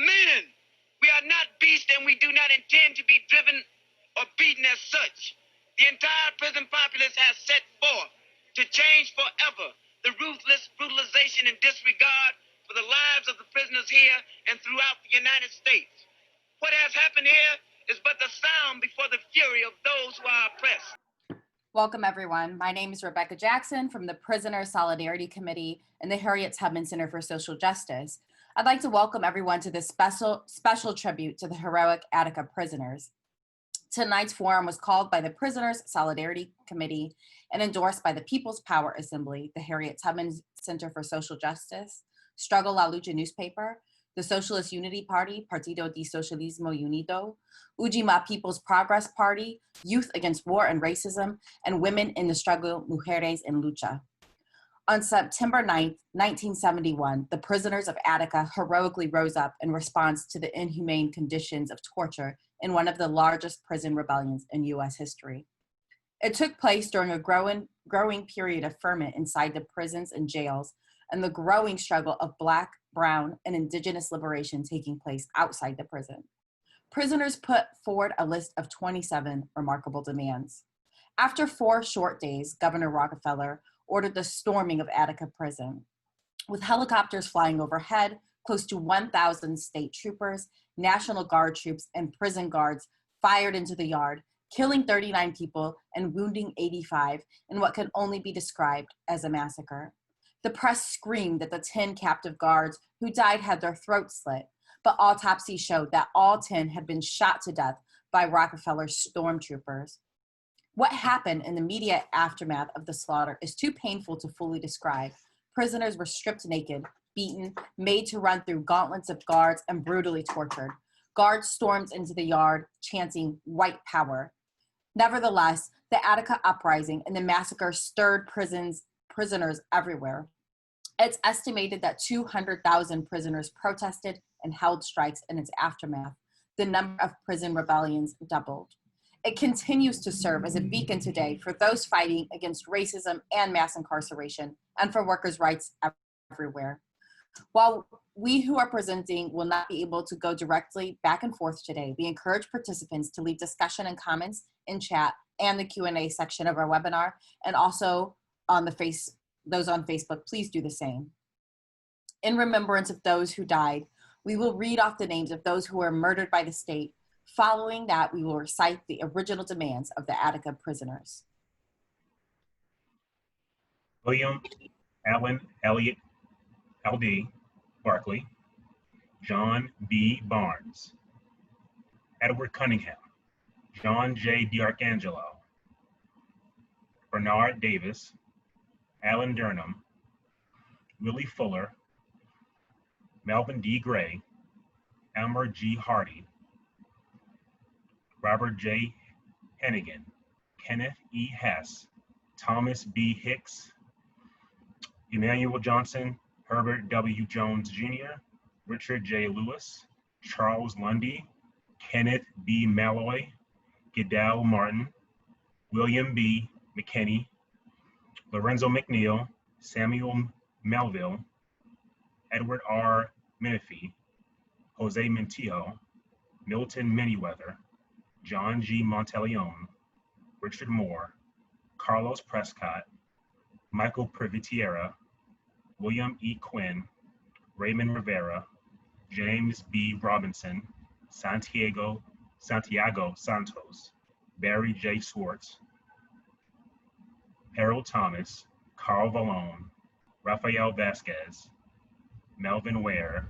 men. We are not beasts, and we do not intend to be driven or beaten as such. The entire prison populace has set forth to change forever the ruthless brutalization and disregard for the lives of the prisoners here and throughout the United States. What has happened here is but the sound before the fury of those who are oppressed. Welcome, everyone. My name is Rebecca Jackson from the Prisoner Solidarity Committee and the Harriet Tubman Center for Social Justice. I'd like to welcome everyone to this special tribute to the heroic Attica prisoners. Tonight's forum was called by the Prisoners Solidarity Committee and endorsed by the People's Power Assembly, the Harriet Tubman Center for Social Justice, Struggle La Lucha newspaper, the Socialist Unity Party, Partido de Socialismo Unido, Ujima People's Progress Party, Youth Against War and Racism, and Women in the Struggle, Mujeres en Lucha. On September 9th, 1971, the prisoners of Attica heroically rose up in response to the inhumane conditions of torture in one of the largest prison rebellions in U.S. history. It took place during a growing period of ferment inside the prisons and jails, and the growing struggle of Black, Brown, and Indigenous liberation taking place outside the prison. Prisoners put forward a list of 27 remarkable demands. After 4 short days, Governor Rockefeller ordered the storming of Attica prison. With helicopters flying overhead, close to 1,000 state troopers, National Guard troops, and prison guards fired into the yard, killing 39 people and wounding 85 in what can only be described as a massacre. The press screamed that the 10 captive guards who died had their throats slit, but autopsies showed that all 10 had been shot to death by Rockefeller's stormtroopers. What happened in the immediate aftermath of the slaughter is too painful to fully describe. Prisoners were stripped naked, beaten, made to run through gauntlets of guards, and brutally tortured. Guards stormed into the yard, chanting "white power." Nevertheless, the Attica Uprising and the massacre stirred prisoners everywhere. It's estimated that 200,000 prisoners protested and held strikes in its aftermath. The number of prison rebellions doubled. It continues to serve as a beacon today for those fighting against racism and mass incarceration, and for workers' rights everywhere. While we who are presenting will not be able to go directly back and forth today, we encourage participants to leave discussion and comments in chat and the Q&A section of our webinar, and also on those on Facebook, please do the same. In remembrance of those who died, we will read off the names of those who were murdered by the state. Following that, we will recite the original demands of the Attica prisoners. William Allen Elliott L.D. Barkley, John B. Barnes, Edward Cunningham, John J. D'Arcangelo, Bernard Davis, Alan Durham, Willie Fuller, Melvin D. Gray, Elmer G. Hardy, Robert J. Hennigan, Kenneth E. Hess, Thomas B. Hicks, Emmanuel Johnson, Herbert W. Jones Jr., Richard J. Lewis, Charles Lundy, Kenneth B. Malloy, Goodell Martin, William B. McKinney, Lorenzo McNeil, Samuel Melville, Edward R. Menifee, Jose Montijo, Milton Manyweather, John G. Monteleone, Richard Moore, Carlos Prescott, Michael Privitiera, William E. Quinn, Raymond Rivera, James B. Robinson, Santiago Santos, Barry J. Swartz, Harold Thomas, Carl Vallone, Rafael Vasquez, Melvin Ware,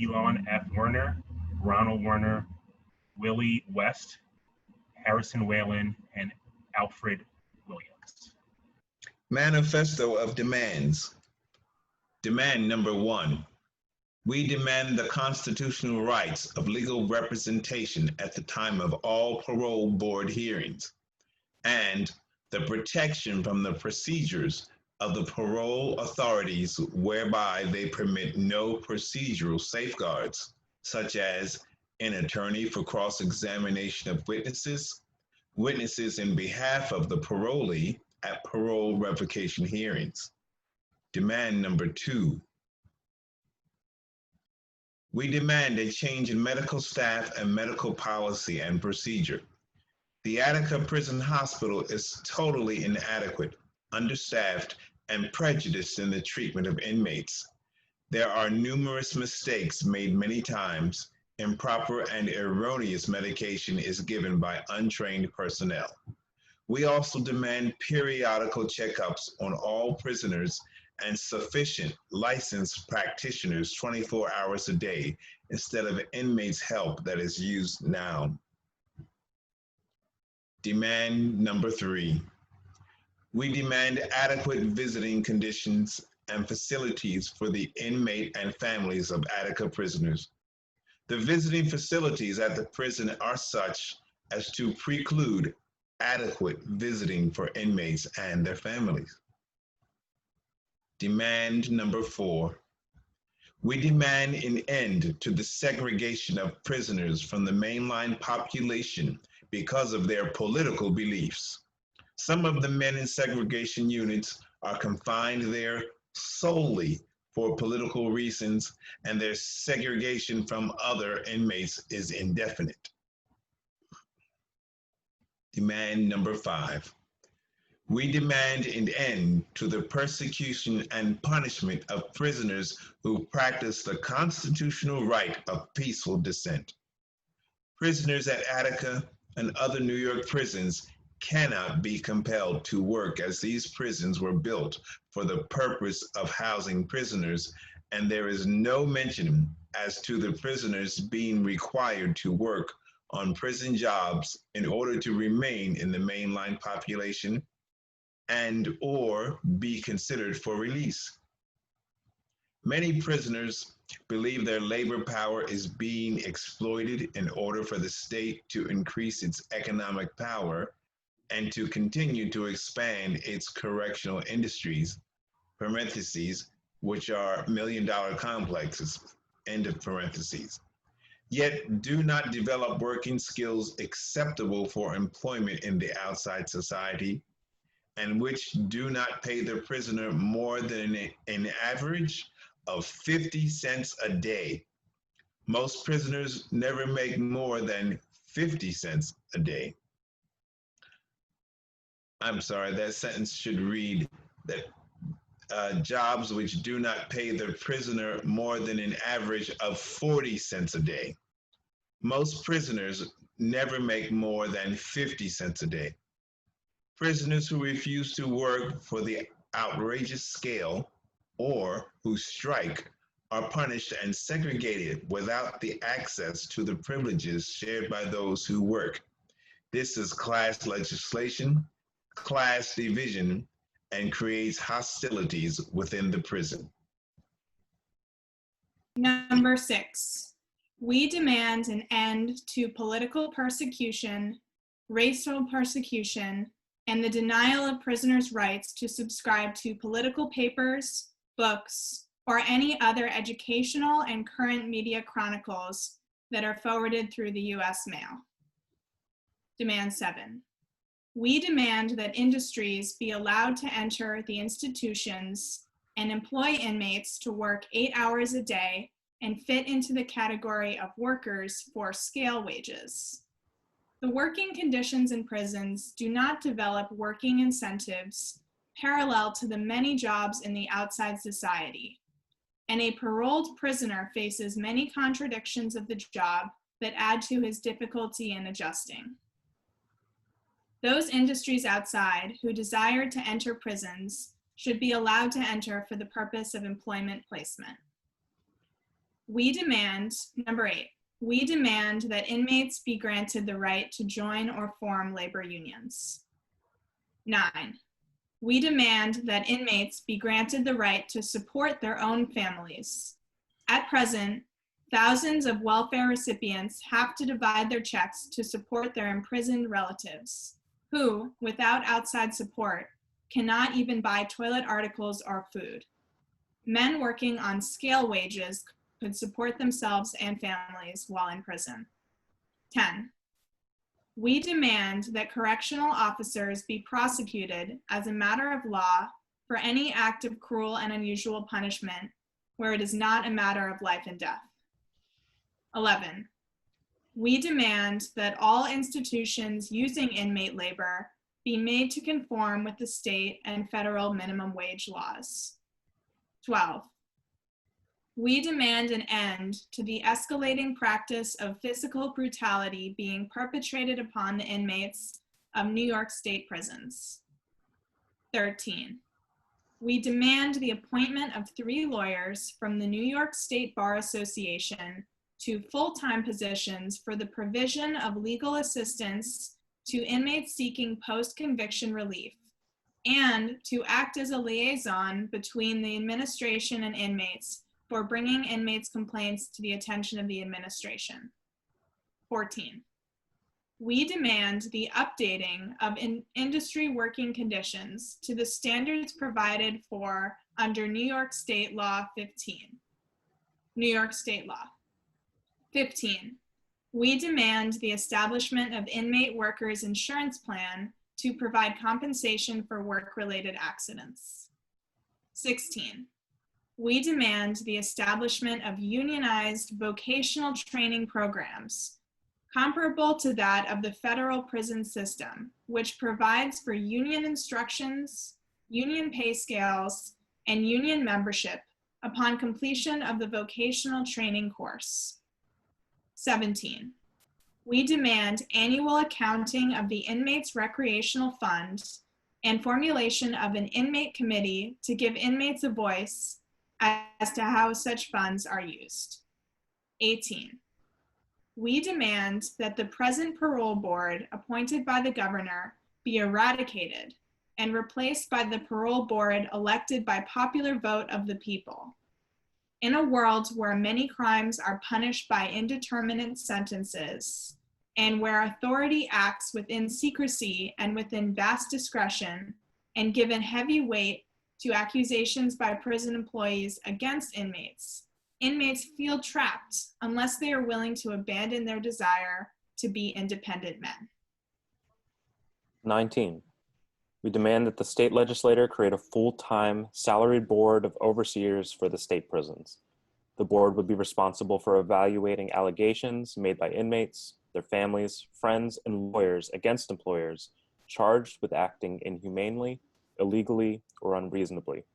Elon F. Werner, Ronald Werner, Willie West, Harrison Whalen, and Alfred Williams. Manifesto of Demands. Demand number 1. We demand the constitutional rights of legal representation at the time of all parole board hearings, and the protection from the procedures of the parole authorities whereby they permit no procedural safeguards, such as an attorney for cross-examination of witnesses, witnesses in behalf of the parolee at parole revocation hearings. Demand number 2. We demand a change in medical staff and medical policy and procedure. The Attica Prison Hospital is totally inadequate, understaffed, and prejudiced in the treatment of inmates. There are numerous mistakes made many times. Improper and erroneous medication is given by untrained personnel. We also demand periodical checkups on all prisoners and sufficient licensed practitioners 24 hours a day instead of inmates' help that is used now. Demand number 3. We demand adequate visiting conditions and facilities for the inmate and families of Attica prisoners. The visiting facilities at the prison are such as to preclude adequate visiting for inmates and their families. Demand number 4. We demand an end to the segregation of prisoners from the mainline population because of their political beliefs. Some of the men in segregation units are confined there solely for political reasons, and their segregation from other inmates is indefinite. Demand number 5. We demand an end to the persecution and punishment of prisoners who practice the constitutional right of peaceful dissent. Prisoners at Attica and other New York prisons cannot be compelled to work, as these prisons were built for the purpose of housing prisoners, and there is no mention as to the prisoners being required to work on prison jobs in order to remain in the mainline population and or be considered for release. Many prisoners believe their labor power is being exploited in order for the state to increase its economic power and to continue to expand its correctional industries, parentheses, which are million-dollar complexes, end of parentheses, yet do not develop working skills acceptable for employment in the outside society, and which do not pay the prisoner more than an average of 50 cents a day. Most prisoners never make more than 50 cents a day. I'm sorry, that sentence should read that jobs which do not pay the prisoner more than an average of 40 cents a day. Most prisoners never make more than 50 cents a day. Prisoners who refuse to work for the outrageous scale or who strike are punished and segregated without the access to the privileges shared by those who work. This is class legislation, class division, and creates hostilities within the prison. Number 6, we demand an end to political persecution, racial persecution, and the denial of prisoners' rights to subscribe to political papers, books, or any other educational and current media chronicles that are forwarded through the U.S. mail. Demand 7. We demand that industries be allowed to enter the institutions and employ inmates to work 8 hours a day and fit into the category of workers for scale wages. The working conditions in prisons do not develop working incentives parallel to the many jobs in the outside society, and a paroled prisoner faces many contradictions of the job that add to his difficulty in adjusting. Those industries outside who desire to enter prisons should be allowed to enter for the purpose of employment placement. We demand, number 8, we demand that inmates be granted the right to join or form labor unions. 9, we demand that inmates be granted the right to support their own families. At present, thousands of welfare recipients have to divide their checks to support their imprisoned relatives, who, without outside support, cannot even buy toilet articles or food. Men working on scale wages could support themselves and families while in prison. 10, we demand that correctional officers be prosecuted as a matter of law for any act of cruel and unusual punishment where it is not a matter of life and death. 11. We demand that all institutions using inmate labor be made to conform with the state and federal minimum wage laws. 12. We demand an end to the escalating practice of physical brutality being perpetrated upon the inmates of New York State prisons. 13. We demand the appointment of 3 lawyers from the New York State Bar Association to full-time positions for the provision of legal assistance to inmates seeking post-conviction relief, and to act as a liaison between the administration and inmates for bringing inmates' complaints to the attention of the administration. 14. We demand the updating of industry working conditions to the standards provided for under New York State Law 15. New York State Law. 15. We demand the establishment of inmate workers' insurance plan to provide compensation for work-related accidents. 16. We demand the establishment of unionized vocational training programs comparable to that of the federal prison system, which provides for union instructions, union pay scales, and union membership upon completion of the vocational training course. 17. We demand annual accounting of the inmates' recreational fund and formulation of an inmate committee to give inmates a voice as to how such funds are used. 18. We demand that the present parole board appointed by the governor be eradicated and replaced by the parole board elected by popular vote of the people. In a world where many crimes are punished by indeterminate sentences, and where authority acts within secrecy and within vast discretion, and given heavy weight to accusations by prison employees against inmates, inmates feel trapped unless they are willing to abandon their desire to be independent men. 19. We demand that the state legislature create a full-time salaried board of overseers for the state prisons. The board would be responsible for evaluating allegations made by inmates, their families, friends, and lawyers against employers charged with acting inhumanely, illegally, or unreasonably.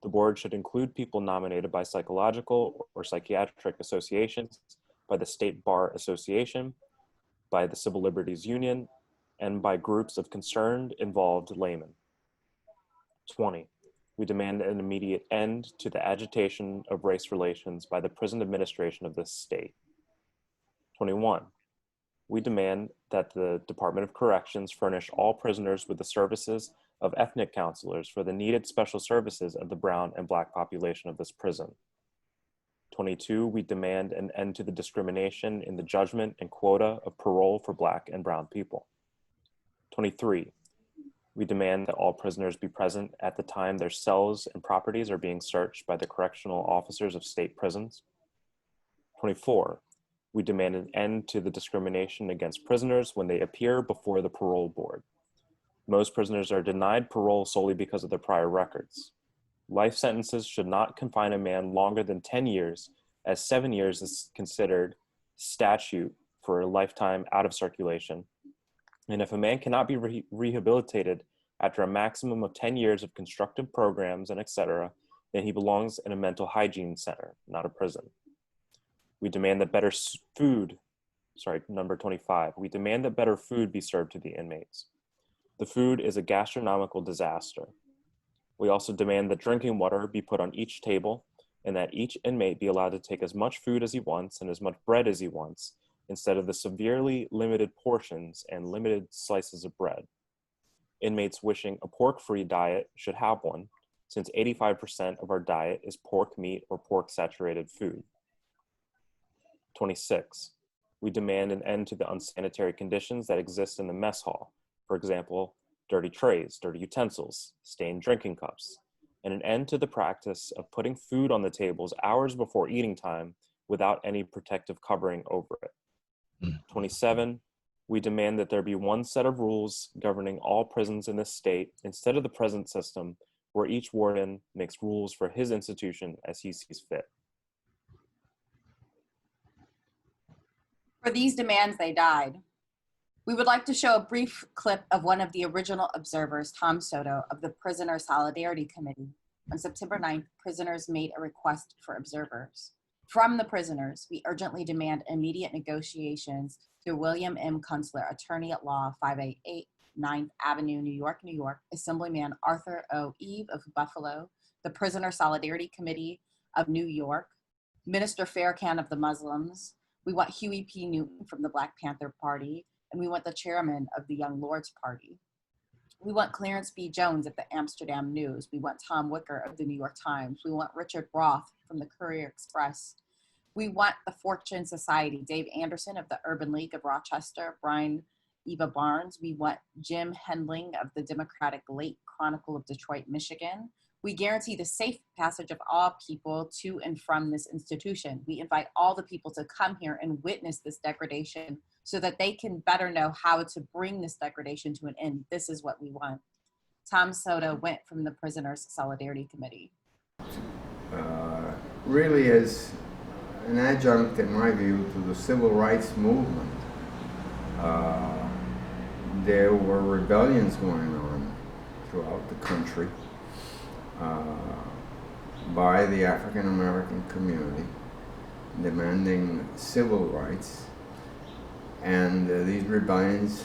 The board should include people nominated by psychological or psychiatric associations, by the State Bar Association, by the Civil Liberties Union, and by groups of concerned, involved laymen. 20. We demand an immediate end to the agitation of race relations by the prison administration of this state. 21. We demand that the Department of Corrections furnish all prisoners with the services of ethnic counselors for the needed special services of the brown and black population of this prison. 22, we demand an end to the discrimination in the judgment and quota of parole for black and brown people. 23, we demand that all prisoners be present at the time their cells and properties are being searched by the correctional officers of state prisons. 24, we demand an end to the discrimination against prisoners when they appear before the parole board. Most prisoners are denied parole solely because of their prior records. Life sentences should not confine a man longer than 10 years, as 7 years is considered statute for a lifetime out of circulation. And if a man cannot be rehabilitated after a maximum of 10 years of constructive programs and etc., then he belongs in a mental hygiene center, not a prison. We demand that better food, number 25, we demand that better food be served to the inmates. The food is a gastronomical disaster. We also demand that drinking water be put on each table and that each inmate be allowed to take as much food as he wants and as much bread as he wants, instead of the severely limited portions and limited slices of bread. Inmates wishing a pork-free diet should have one, since 85% of our diet is pork meat or pork-saturated food. 26, we demand an end to the unsanitary conditions that exist in the mess hall. For example, dirty trays, dirty utensils, stained drinking cups, and an end to the practice of putting food on the tables hours before eating time without any protective covering over it. 27, we demand that there be one set of rules governing all prisons in this state instead of the present system where each warden makes rules for his institution as he sees fit. For these demands, they died. We would like to show a brief clip of one of the original observers, Tom Soto, of the Prisoner Solidarity Committee. On September 9th, prisoners made a request for observers. From the prisoners, we urgently demand immediate negotiations through William M. Kunstler, attorney at law, 588 9th Avenue, New York, New York, Assemblyman Arthur O. Eve of Buffalo, the Prisoner Solidarity Committee of New York, Minister Farrakhan of the Muslims. We want Huey P. Newton from the Black Panther Party, and we want the chairman of the Young Lords Party. We want Clarence B. Jones at the Amsterdam News. We want Tom Wicker of the New York Times. We want Richard Roth from the Courier Express. We want the Fortune Society, Dave Anderson of the Urban League of Rochester, Brian Eva Barnes. We want Jim Hendling of the Democratic Late Chronicle of Detroit, Michigan. We guarantee the safe passage of all people to and from this institution. We invite all the people to come here and witness this degradation so that they can better know how to bring this degradation to an end. This is what we want. Tom Soto went from the Prisoners Solidarity Committee. Really as an adjunct, in my view, to the civil rights movement. There were rebellions going on throughout the country by the African American community demanding civil rights, and these rebellions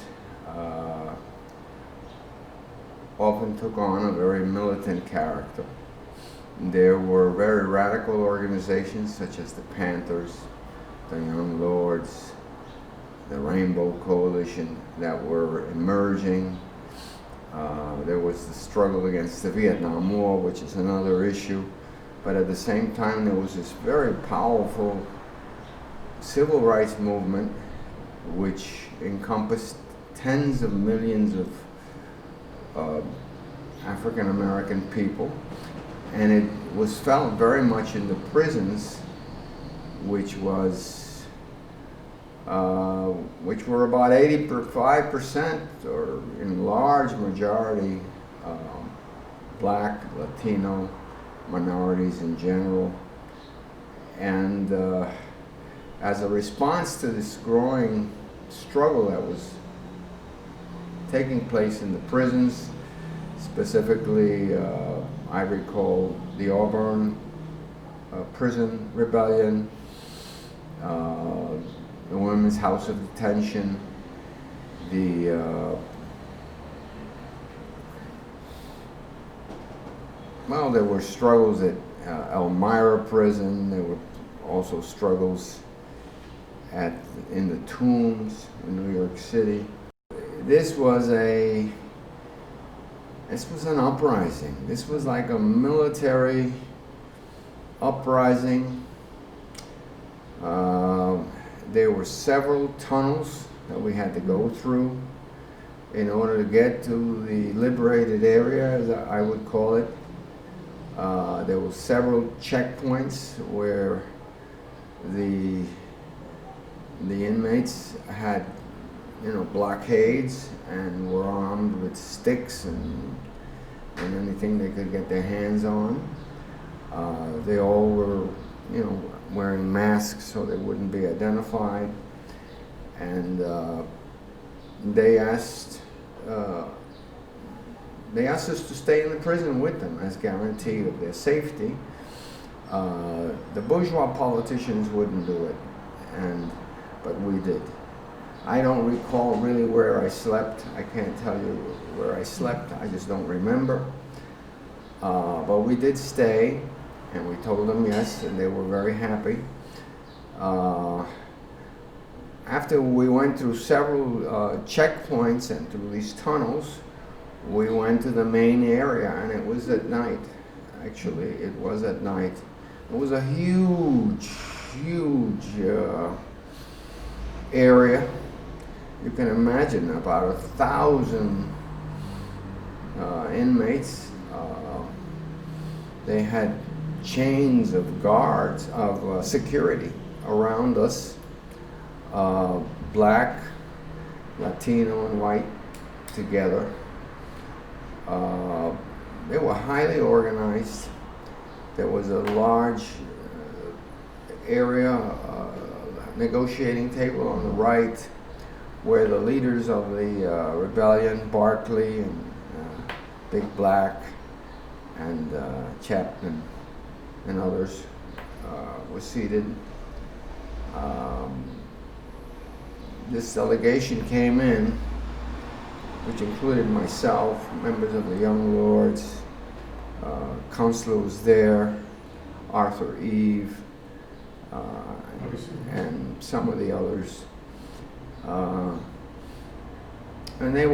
often took on a very militant character. There were very radical organizations such as the Panthers, the Young Lords, the Rainbow Coalition that were emerging. There was the struggle against the Vietnam War, which is another issue. But at the same time, there was this very powerful civil rights movement which encompassed tens of millions of African American people. And it was felt very much in the prisons, which were about 85%, or in large majority, Black, Latino, minorities in general. And as a response to this growing struggle that was taking place in the prisons, specifically, I recall the Auburn prison rebellion, the Women's House of Detention, well, there were struggles at Elmira prison. There were also struggles in the Tombs in New York City. This was an uprising. This was like a military uprising. There were several tunnels that we had to go through in order to get to the liberated area, as I would call it. There were several checkpoints where the inmates had, blockades and were armed with sticks and anything they could get their hands on. They all were, wearing masks so they wouldn't be identified. And they asked us to stay in the prison with them as guarantee of their safety. The bourgeois politicians wouldn't do it, but we did. I don't recall really where I slept. I can't tell you where I slept. I just don't remember. But we did stay, and we told them yes, and they were very happy. After we went through several checkpoints and through these tunnels, we went to the main area, and it was at night. Actually, it was at night. It was a huge area. You can imagine about 1,000 inmates. They had chains of guards, of security around us, Black, Latino, and white together. They were highly organized. There was a large area, negotiating table on the right, where the leaders of the rebellion, Barclay and Big Black and Chapman and others, were seated. This delegation came in, which included myself, members of the Young Lords, Counselor was there, Arthur Eve, and some of the others. And they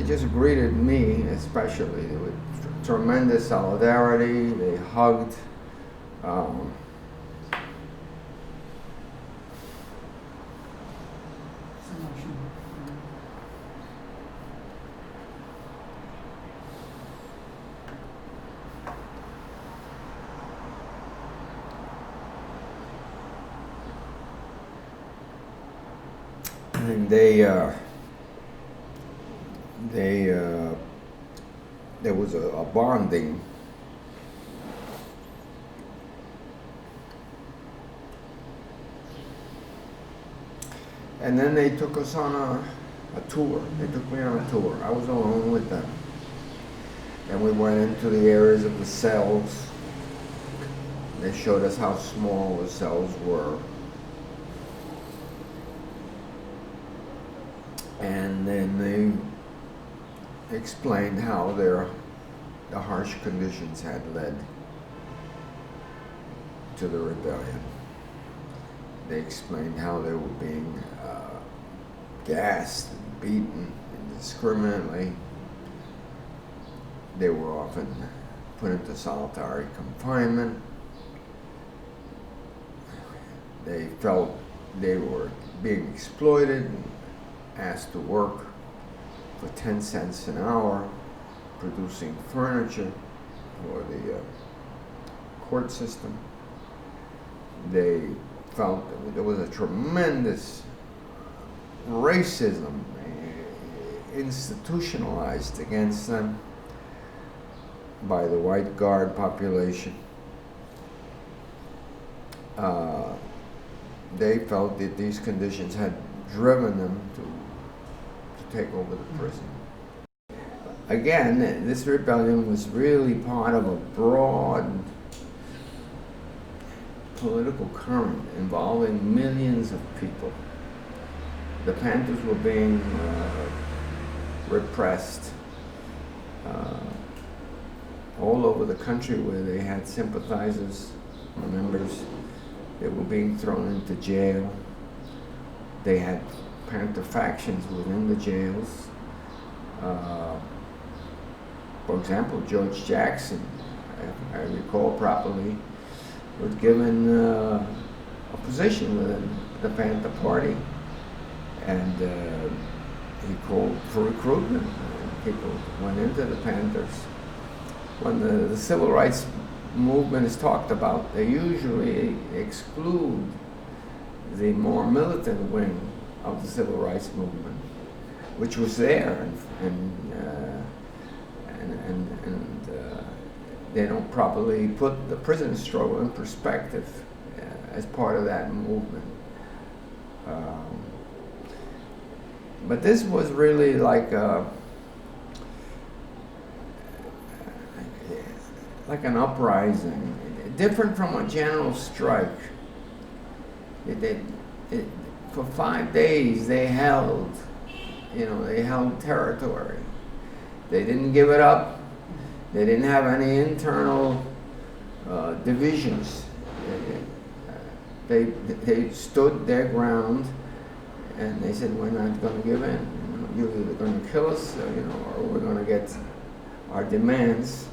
just greeted me especially with tremendous solidarity. They hugged. And there was a bonding. And then they took us on a tour. They took me on a tour. I was alone with them. And we went into the areas of the cells. They showed us how small the cells were. And then they explained how the harsh conditions had led to the rebellion. They explained how they were being gassed and beaten indiscriminately. They were often put into solitary confinement. They felt they were being exploited and asked to work for 10 cents an hour, producing furniture for the court system. They felt that there was a tremendous racism institutionalized against them by the white guard population. They felt that these conditions had driven them to take over the prison. Again, this rebellion was really part of a broad political current involving millions of people. The Panthers were being repressed all over the country, where they had sympathizers, members. They were being thrown into jail. They had Panther factions within the jails. For example, George Jackson, if I recall properly, was given a position within the Panther Party, and he called for recruitment. People went into the Panthers. When the civil rights movement is talked about, they usually exclude the more militant wing of the civil rights movement, which was there, and they don't properly put the prison struggle in perspective as part of that movement. But this was really like an uprising, different from a general strike. For 5 days they held territory. They didn't give it up. They didn't have any internal divisions. They stood their ground, and they said, "We're not going to give in. You're either going to kill us, or we're going to get our demands."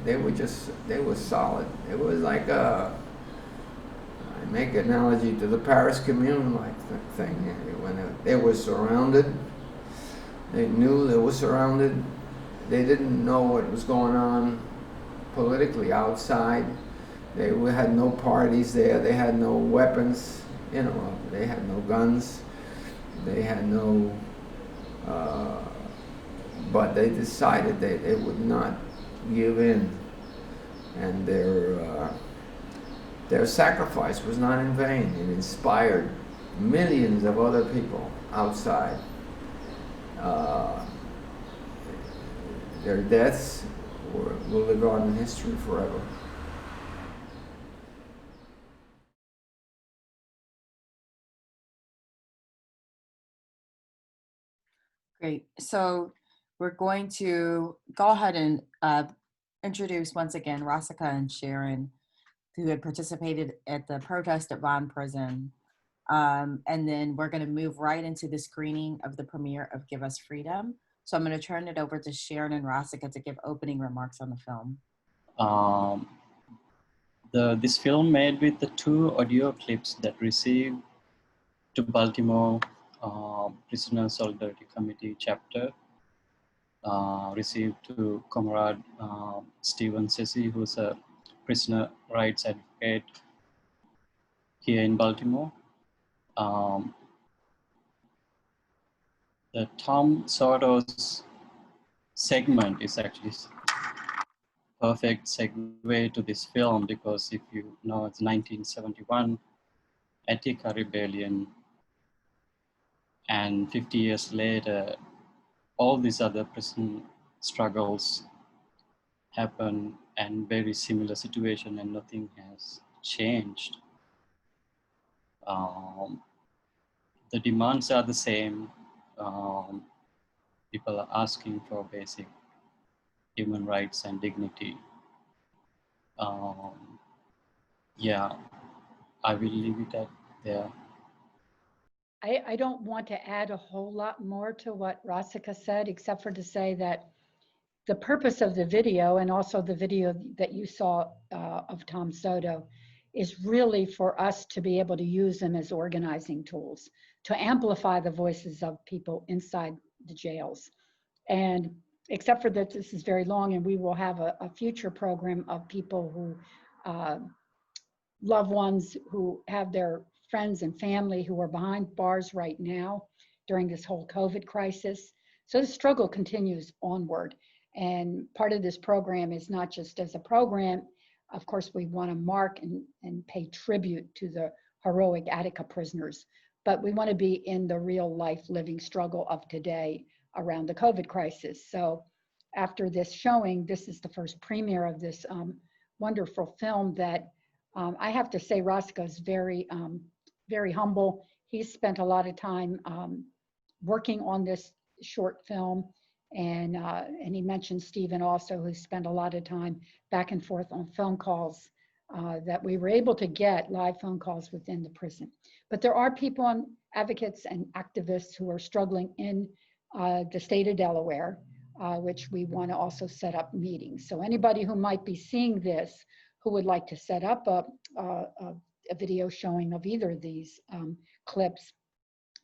They were solid. It was like I make an analogy to the Paris Commune thing. When they were surrounded, they knew they were surrounded. They didn't know what was going on politically outside. They had no parties there. They had no weapons. They had no guns. They had no. But they decided they would not give in, and Their sacrifice was not in vain. It inspired millions of other people outside. Uh, their deaths will live on in history forever. Great. So we're going to go ahead and introduce once again Rasika and Sharon, who had participated at the protest at Bond Prison. And then we're going to move right into the screening of the premiere of Give Us Freedom. So I'm going to turn it over to Sharon and Rasika to give opening remarks on the film. This film made with the 2 audio clips that received to Baltimore Prisoner Solidarity Committee chapter, received to Comrade Stephen Sessi, who's a prisoner rights advocate here in Baltimore. The Tom Soto's segment is actually perfect segue to this film, because if you know, it's 1971 Attica Rebellion, and 50 years later, all these other prison struggles happen and very similar situation, and nothing has changed. The demands are the same. People are asking for basic human rights and dignity. Yeah, I will leave it at there. I don't want to add a whole lot more to what Rasika said, except for to say that the purpose of the video, and also the video that you saw of Tom Soto, is really for us to be able to use them as organizing tools, to amplify the voices of people inside the jails. And except for that, this is very long, and we will have a future program of people who, loved ones who have their friends and family who are behind bars right now during this whole COVID crisis. So the struggle continues onward. And part of this program is not just as a program. Of course, we want to mark and pay tribute to the heroic Attica prisoners, but we want to be in the real life living struggle of today around the COVID crisis. So after this showing, this is the first premiere of this wonderful film that I have to say Rasika is very, very humble. He's spent a lot of time working on this short film. And he mentioned Stephen also, who spent a lot of time back and forth on phone calls that we were able to get, live phone calls within the prison. But there are people, advocates and activists who are struggling in the state of Delaware, which we want to also set up meetings. So anybody who might be seeing this, who would like to set up a video showing of either of these clips,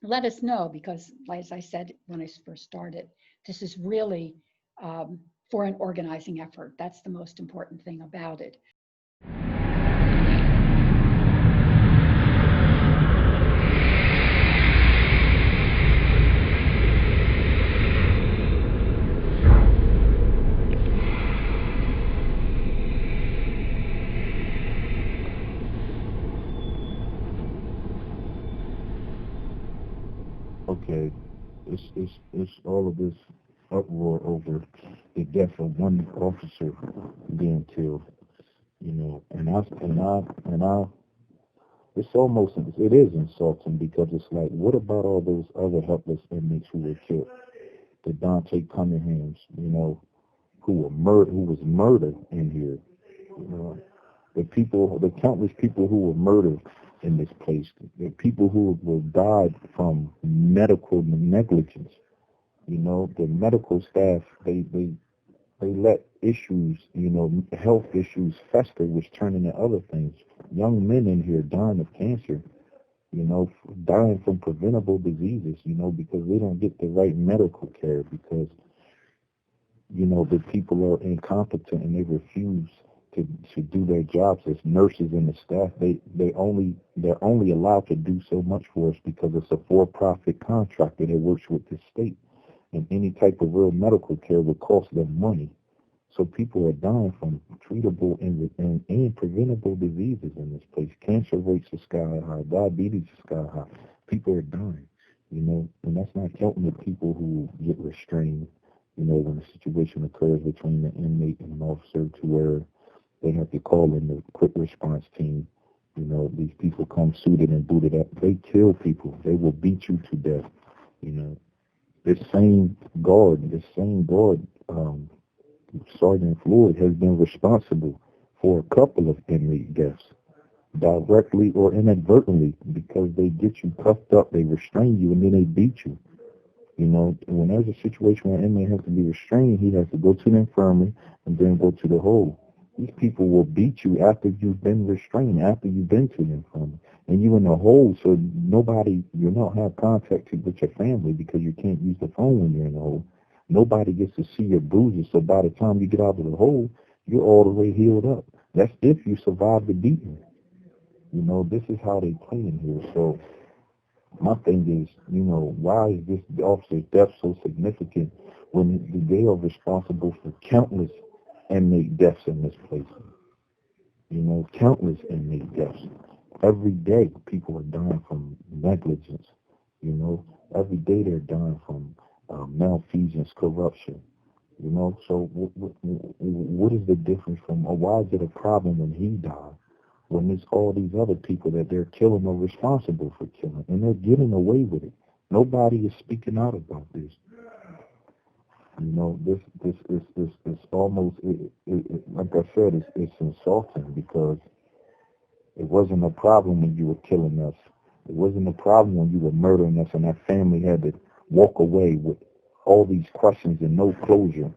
let us know, because as I said when I first started, this is really for an organizing effort. That's the most important thing about it. Okay, it's all of this uproar over the death of one officer being killed, you know, and I, it's almost, it is insulting, because it's like, what about all those other helpless inmates who were killed? The Dante Cunninghams, you know, who was murdered in here, you know, the countless people who were murdered in this place, the people who died from medical negligence. You know, the medical staff, they let issues, you know, health issues fester, which turn into other things. Young men in here dying of cancer, you know, dying from preventable diseases, you know, because they don't get the right medical care, because, you know, the people are incompetent and they refuse to do their jobs as nurses and the staff. They're only allowed to do so much for us because it's a for-profit contractor that works with the state. And any type of real medical care would cost them money. So people are dying from treatable and preventable diseases in this place. Cancer rates are sky high. Diabetes is sky high. People are dying, and that's not counting the people who get restrained, when a situation occurs between the inmate and an officer to where they have to call in the quick response team. These people come suited and booted up. They kill people. They will beat you to death. You know, this same guard, Sergeant Floyd, has been responsible for a couple of inmate deaths, directly or inadvertently, because they get you cuffed up, they restrain you, and then they beat you. When there's a situation where an inmate has to be restrained, he has to go to the infirmary and then go to the hole. These people will beat you after you've been restrained, after you've been to the infirmary. And you in the hole, so you don't have contact with your family because you can't use the phone when you're in the hole. Nobody gets to see your bruises, so by the time you get out of the hole, you're all the way healed up. That's if you survive the beating. This is how they play in here. So my thing is, why is this officer's death so significant when they are responsible for countless inmate deaths in this place? Countless inmate deaths. Every day, people are dying from negligence. Every day they're dying from malfeasance, corruption. So what is the difference from, or why is it a problem when he died? When it's all these other people that they're killing or responsible for killing, and they're getting away with it. Nobody is speaking out about this. This is almost, like I said, it's insulting because it wasn't a problem when you were killing us. It wasn't a problem when you were murdering us and our family had to walk away with all these questions and no closure,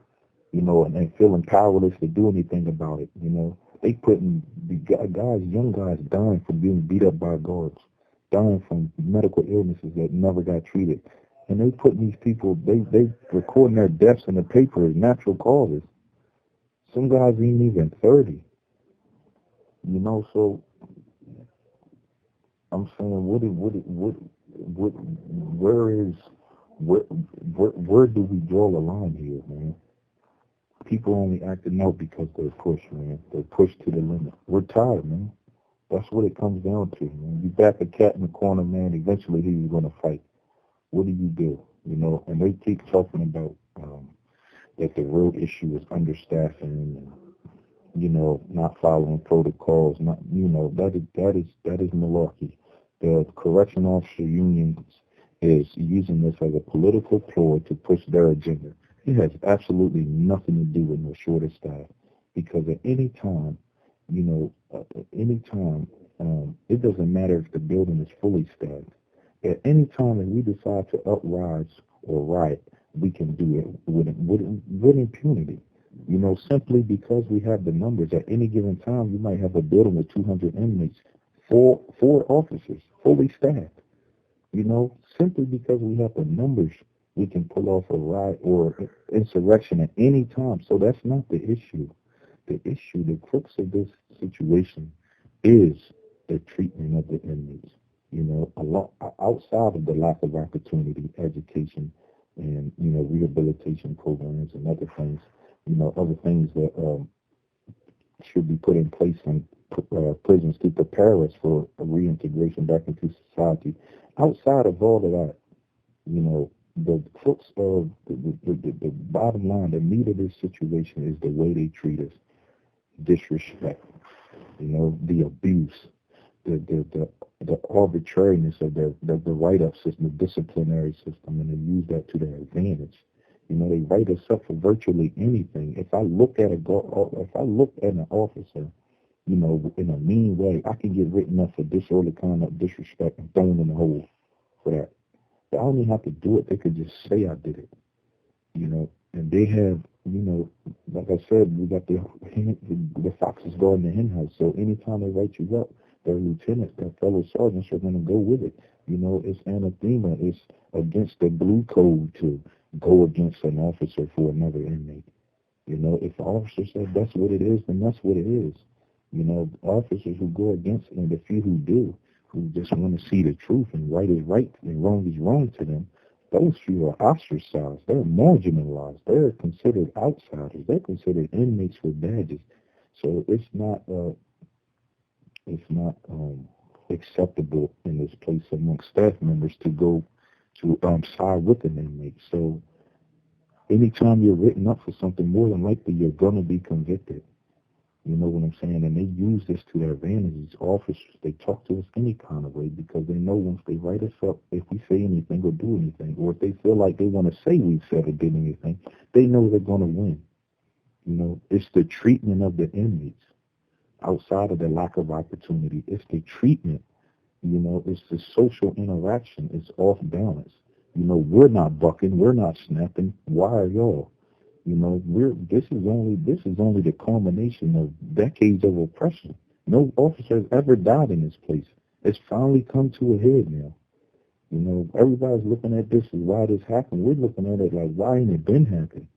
and feeling powerless to do anything about it. They putting the young guys dying from being beat up by guards, dying from medical illnesses that never got treated. And they putting these people, they recording their deaths in the paper as natural causes. Some guys ain't even 30. So I'm saying, where do we draw the line here, man? People only acting out because they're pushed, man. They're pushed to the limit. We're tired, man. That's what it comes down to, man. You back a cat in the corner, man. Eventually, he's going to fight. What do? And they keep talking about that the real issue is understaffing and not following protocols. That is malarkey. The correction officer unions is using this as a political ploy to push their agenda. It has absolutely nothing to do with no shorter staff, because at any time, it doesn't matter if the building is fully staffed. At any time that we decide to uprise or riot, we can do it with impunity. Simply because we have the numbers. At any given time, you might have a building with 200 inmates, four officers, fully staffed. Simply because we have the numbers, we can pull off a riot or insurrection at any time. So that's not the issue. The crux of this situation is the treatment of the inmates. A lot outside of the lack of opportunity, education, and rehabilitation programs and other things. Other things that should be put in place in prisons to prepare us for a reintegration back into society. Outside of all of that, the crux of the bottom line, the meat of this situation is the way they treat us. Disrespect, the abuse, the arbitrariness of the write-up system, the disciplinary system, and they use that to their advantage. They write us up for virtually anything. If I look at an officer, in a mean way, I can get written up for disorderly conduct, disrespect, and thrown in the hole for that. But I don't even have to do it. They could just say I did it. And they have, like I said, we got the foxes guarding the hen house. So anytime they write you up, their lieutenants, their fellow sergeants are going to go with it. It's anathema. It's against the blue code to go against an officer for another inmate. If the officer said that's what it is, then that's what it is. Officers who go against it, and the few who do, who just want to see the truth and right is right and wrong is wrong to them, Those few are ostracized. They're marginalized. They're considered outsiders. They're considered inmates with badges. So it's not acceptable in this place amongst staff members to go to side with an inmate. So anytime you're written up for something, more than likely you're gonna be convicted. You know what I'm saying? And they use this to their advantage. These officers, they talk to us any kind of way because they know once they write us up, if we say anything or do anything, or if they feel like they want to say we said or did anything, they know they're going to win. You know, it's the treatment of the inmates outside of the lack of opportunity. It's the treatment. You know, it's the social interaction. It's off balance. You know, we're not bucking. We're not snapping. Why are y'all? You know, this is only the culmination of decades of oppression. No officer has ever died in this place. It's finally come to a head now. You know, everybody's looking at this as why this happened. We're looking at it like why ain't it been happening?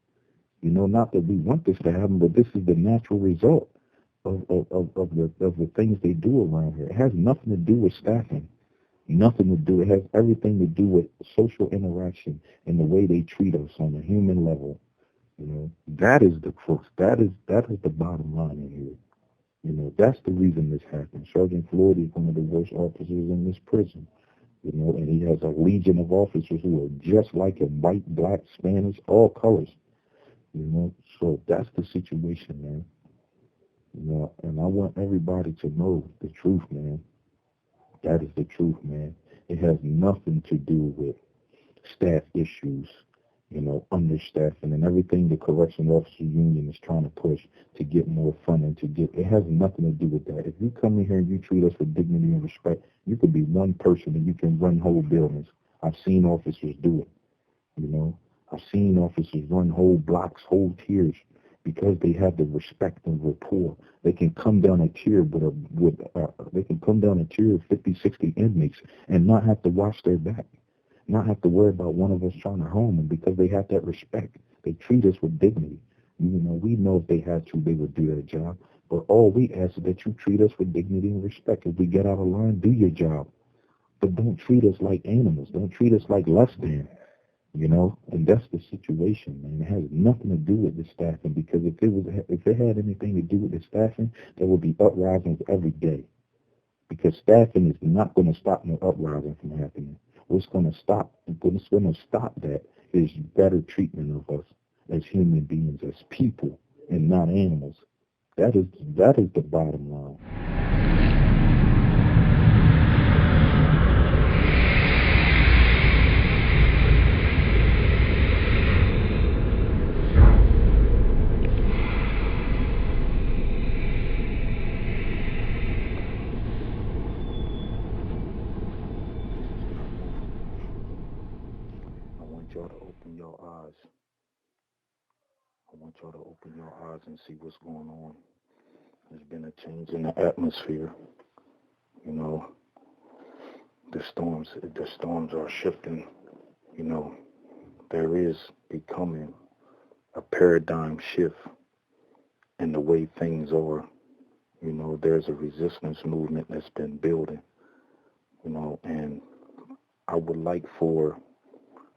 You know, not that we want this to happen, but this is the natural result of the things they do around here. It has nothing to do with staffing. Nothing to do. It has everything to do with social interaction and the way they treat us on a human level. You know, that is the crux. That is the bottom line in here. You know, that's the reason this happened. Sergeant Floyd is one of the worst officers in this prison. You know, and he has a legion of officers who are just like him, white, black, Spanish, all colors. You know, so that's the situation, man. You know, and I want everybody to know the truth, man. That is the truth, man. It has nothing to do with staff issues, you know, understaffing and everything the correction officer union is trying to push to get more funding to get. It has nothing to do with that. If you come in here and you treat us with dignity and respect, you could be one person and you can run whole buildings. I've seen officers do it, you know. I've seen officers run whole blocks, whole tiers because they have the respect and rapport. They can come down a tier they can come down a tier of 50, 60 inmates and not have to watch their back, not have to worry about one of us trying to harm them because they have that respect. They treat us with dignity. You know, we know if they had to, they would do their job. But all we ask is that you treat us with dignity and respect. If we get out of line, do your job. But don't treat us like animals. Don't treat us like less than. You know, and that's the situation, man. It has nothing to do with the staffing because if it had anything to do with the staffing, there would be uprisings every day. Because staffing is not going to stop no uprising from happening. What's going to stop that is better treatment of us as human beings, as people, and not animals. That is the bottom line. I want y'all to open your eyes. I want y'all to open your eyes and see what's going on. There's been a change in the atmosphere. You know, the storms are shifting. You know, there is becoming a paradigm shift in the way things are. You know, there's a resistance movement that's been building. You know, and I would like for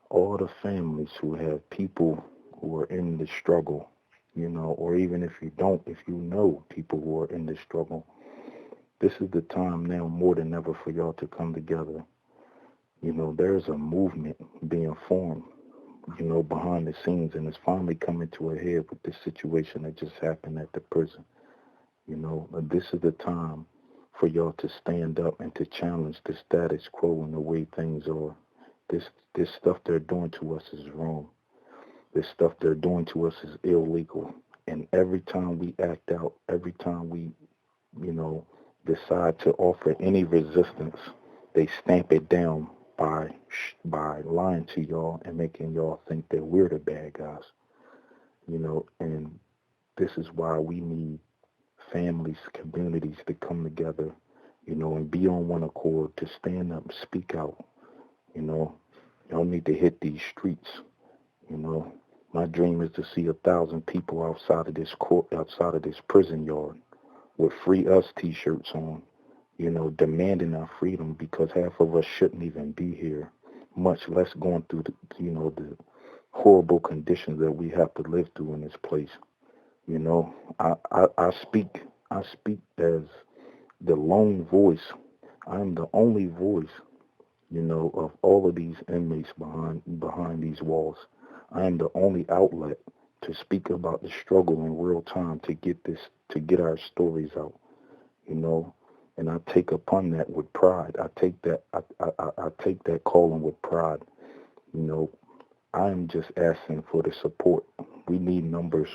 all the families who have people who are in the struggle, you know, or even if you know people who are in the struggle, this is the time now more than ever for y'all to come together. You know, there's a movement being formed, you know, behind the scenes, and it's finally coming to a head with this situation that just happened at the prison. You know, but this is the time for y'all to stand up and to challenge the status quo and the way things are. This stuff they're doing to us is wrong. This stuff they're doing to us is illegal. And every time we act out, every time we, you know, decide to offer any resistance, they stamp it down by lying to y'all and making y'all think that we're the bad guys. You know, and this is why we need families, communities to come together, you know, and be on one accord, to stand up, speak out. You know, y'all need to hit these streets. You know, my dream is to see 1,000 people outside of this prison yard with "Free Us" T-shirts on, you know, demanding our freedom because half of us shouldn't even be here. much less going through the horrible conditions that we have to live through in this place. You know, I speak as the lone voice. I'm the only voice, of all of these inmates behind these walls. I am the only outlet to speak about the struggle in real time to get our stories out, you know. And I take upon that with pride. I take that calling with pride. You know, I am just asking for the support. We need numbers.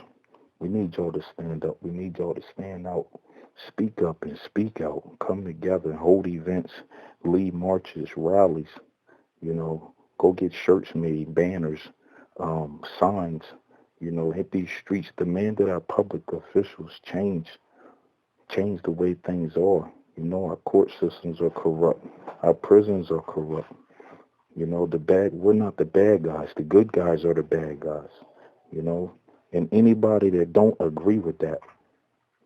We need y'all to stand up. We need y'all to stand out, speak up and speak out, come together, hold events, lead marches, rallies, go get shirts made, banners, signs, hit these streets, demand that our public officials change the way things are. Our court systems are corrupt. Our prisons are corrupt. We're not the bad guys. The good guys are the bad guys, and anybody that don't agree with that,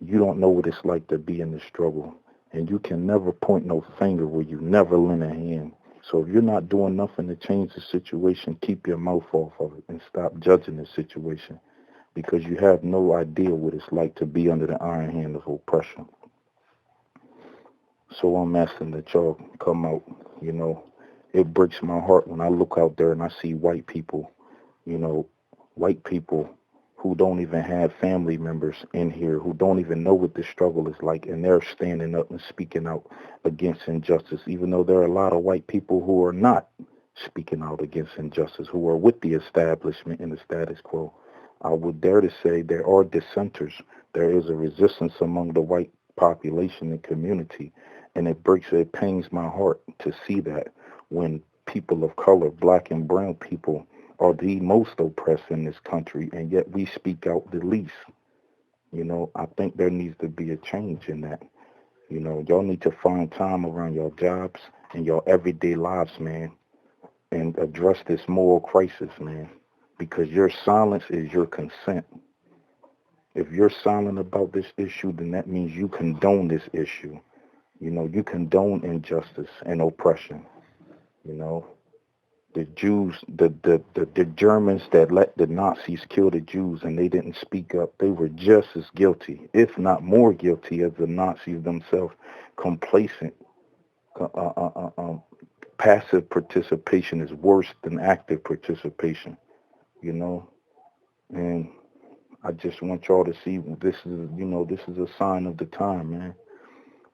you don't know what it's like to be in the struggle. And you can never point no finger where you never lend a hand. So if you're not doing nothing to change the situation, keep your mouth off of it and stop judging the situation, because you have no idea what it's like to be under the iron hand of oppression. So I'm asking that y'all come out. It breaks my heart when I look out there and I see white people, white people who don't even have family members in here, who don't even know what this struggle is like, and they're standing up and speaking out against injustice, even though there are a lot of white people who are not speaking out against injustice, who are with the establishment and the status quo. I would dare to say there are dissenters. There is a resistance among the white population and community, and it pains my heart to see that when people of color, black and brown people, are the most oppressed in this country, and yet we speak out the least. I think there needs to be a change in that. Y'all need to find time around your jobs and your everyday lives, man, and address this moral crisis, man, because your silence is your consent. If you're silent about this issue, then that means you condone this issue. You condone injustice and oppression. The Jews, the Germans that let the Nazis kill the Jews and they didn't speak up, they were just as guilty, if not more guilty, as the Nazis themselves. Complacent, passive participation is worse than active participation, and I just want y'all to see this is a sign of the time, man.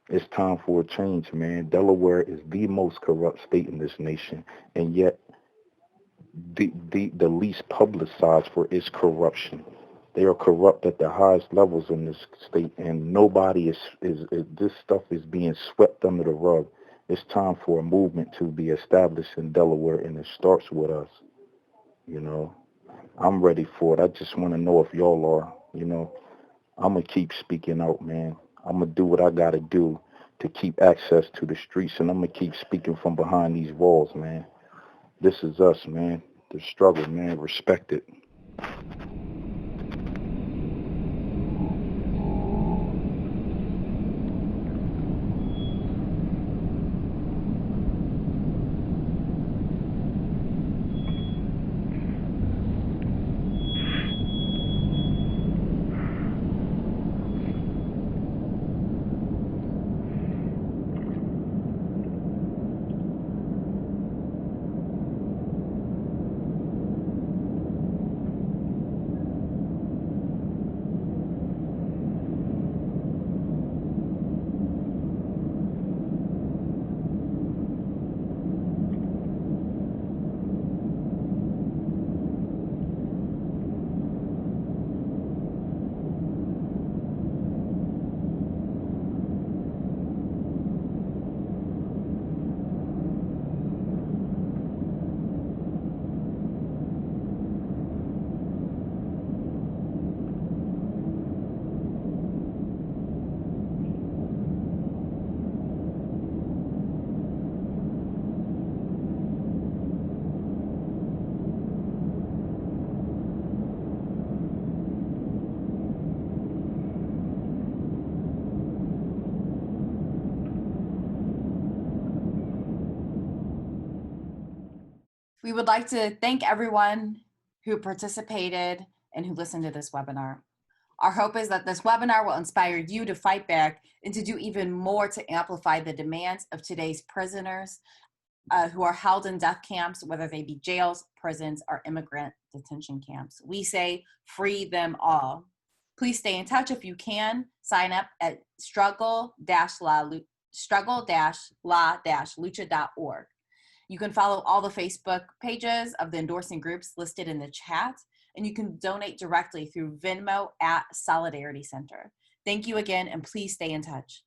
It's time for a change, man. Delaware is the most corrupt state in this nation, and yet the least publicized for its corruption. They are corrupt at the highest levels in this state, and nobody is this stuff is being swept under the rug. It's time for a movement to be established in Delaware, and it starts with us. I'm ready for it. I just want to know if y'all are. I'm gonna keep speaking out, man. I'm gonna do what I gotta do to keep access to the streets, and I'm gonna keep speaking from behind these walls, man. This is us, man. The struggle, man. Respect it. We would like to thank everyone who participated and who listened to this webinar. Our hope is that this webinar will inspire you to fight back and to do even more to amplify the demands of today's prisoners who are held in death camps, whether they be jails, prisons, or immigrant detention camps. We say, free them all. Please stay in touch if you can. Sign up at struggle-la-lucha.org. You can follow all the Facebook pages of the endorsing groups listed in the chat, and you can donate directly through Venmo at Solidarity Center. Thank you again, and please stay in touch.